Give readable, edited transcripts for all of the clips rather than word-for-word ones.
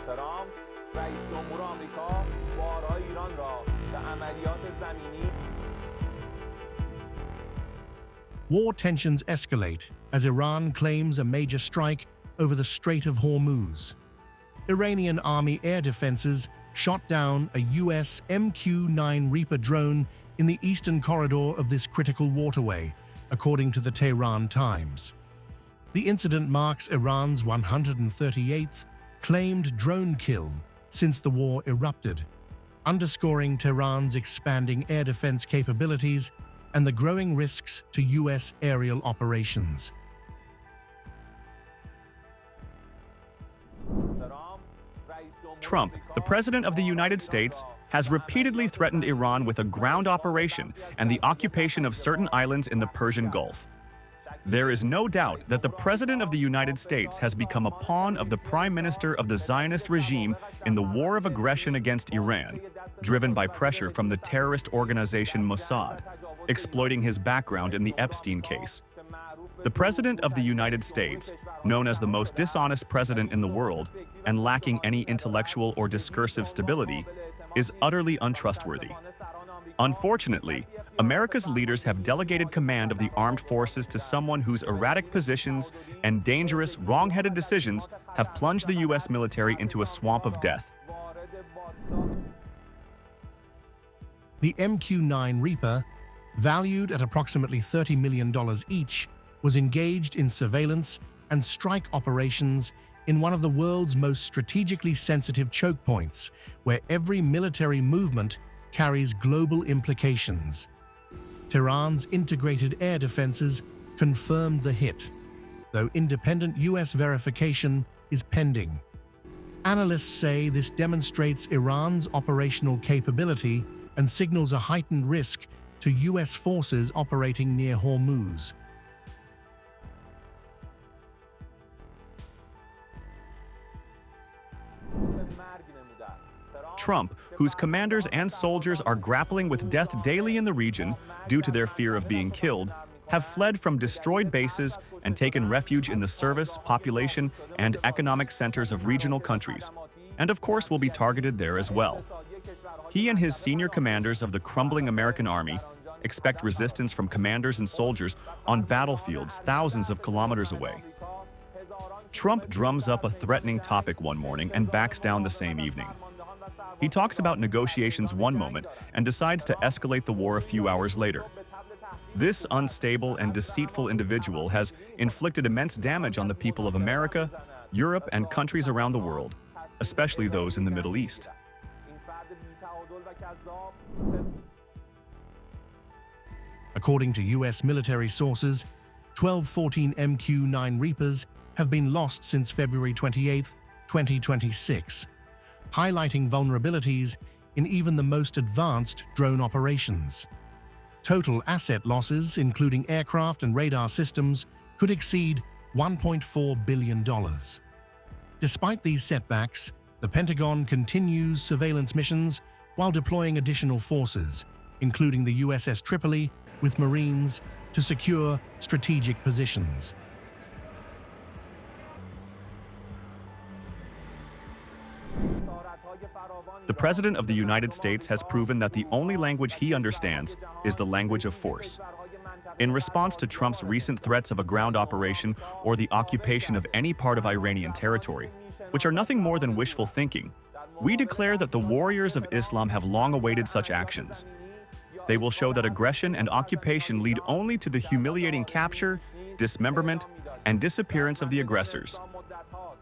ترامپ رئیس جمهور آمریکا بارهای ایران را به عملیات زمینی. War tensions escalate as Iran claims a major strike over the Strait of Hormuz. Iranian Army air defenses shot down a US MQ-9 REAPER drone in the eastern corridor of this critical waterway, according to the Tehran Times. The incident marks Iran's 138th claimed drone kill since the war erupted, underscoring Tehran's expanding air defense capabilities and the growing risks to US aerial operations. Trump, the President of the United States, has repeatedly threatened Iran with a ground operation and the occupation of certain islands in the Persian Gulf. There is no doubt that the President of the United States has become a pawn of the Prime Minister of the Zionist regime in the war of aggression against Iran, driven by pressure from the terrorist organization Mossad, exploiting his background in the Epstein case. The President of the United States, known as the most dishonest president in the world and lacking any intellectual or discursive stability, is utterly untrustworthy. Unfortunately, America's leaders have delegated command of the armed forces to someone whose erratic positions and dangerous, wrong-headed decisions have plunged the U.S. military into a swamp of death. The MQ-9 REAPER, valued at approximately $30 million each, was engaged in surveillance and strike operations in one of the world's most strategically sensitive choke points, where every military movement carries global implications. Tehran's integrated air defenses confirmed the hit, though independent US verification is pending. Analysts say this demonstrates Iran's operational capability and signals a heightened risk to US forces operating near Hormuz. Trump, whose commanders and soldiers are grappling with death daily in the region due to their fear of being killed, have fled from destroyed bases and taken refuge in the service, population, and economic centers of regional countries, and of course will be targeted there as well. He and his senior commanders of the crumbling American Army expect resistance from commanders and soldiers on battlefields thousands of kilometers away. Trump drums up a threatening topic one morning and backs down the same evening. He talks about negotiations one moment and decides to escalate the war a few hours later. This unstable and deceitful individual has inflicted immense damage on the people of America, Europe, and countries around the world, especially those in the Middle East. According to US military sources, 12-14 MQ-9 REAPERs have been lost since February 28, 2026, highlighting vulnerabilities in even the most advanced drone operations. Total asset losses, including aircraft and radar systems, could exceed $1.4 billion. Despite these setbacks, the Pentagon continues surveillance missions while deploying additional forces, including the USS Tripoli, with Marines to secure strategic positions. The President of the United States has proven that the only language he understands is the language of force. In response to Trump's recent threats of a ground operation or the occupation of any part of Iranian territory, which are nothing more than wishful thinking, we declare that the warriors of Islam have long awaited such actions. They will show that aggression and occupation lead only to the humiliating capture, dismemberment, and disappearance of the aggressors.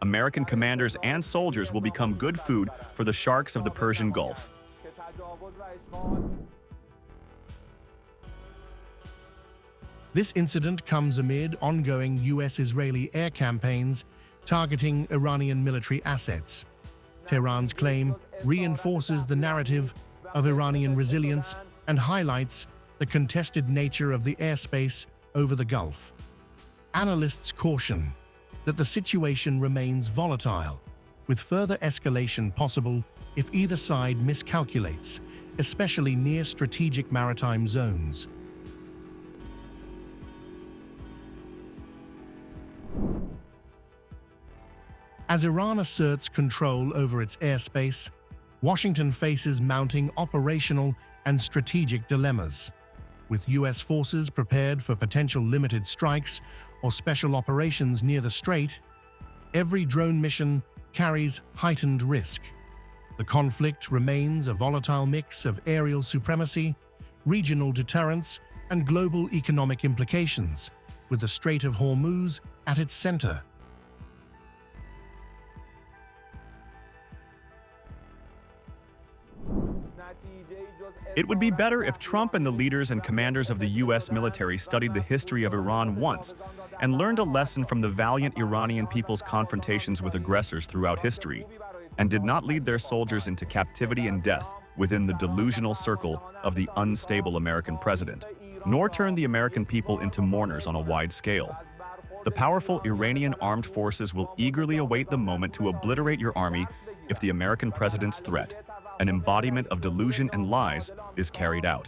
American commanders and soldiers will become good food for the sharks of the Persian Gulf. This incident comes amid ongoing US-Israeli air campaigns targeting Iranian military assets. Tehran's claim reinforces the narrative of Iranian resilience and highlights the contested nature of the airspace over the Gulf. Analysts caution that the situation remains volatile, with further escalation possible if either side miscalculates, especially near strategic maritime zones. As Iran asserts control over its airspace, Washington faces mounting operational and strategic dilemmas. With U.S. forces prepared for potential limited strikes or special operations near the strait, every drone mission carries heightened risk. The conflict remains a volatile mix of aerial supremacy, regional deterrence, and global economic implications, with the Strait of Hormuz at its center. It would be better if Trump and the leaders and commanders of the U.S. military studied the history of Iran once and learned a lesson from the valiant Iranian people's confrontations with aggressors throughout history, and did not lead their soldiers into captivity and death within the delusional circle of the unstable American president, nor turn the American people into mourners on a wide scale. The powerful Iranian armed forces will eagerly await the moment to obliterate your army if the American president's threat, an embodiment of delusion and lies, is carried out.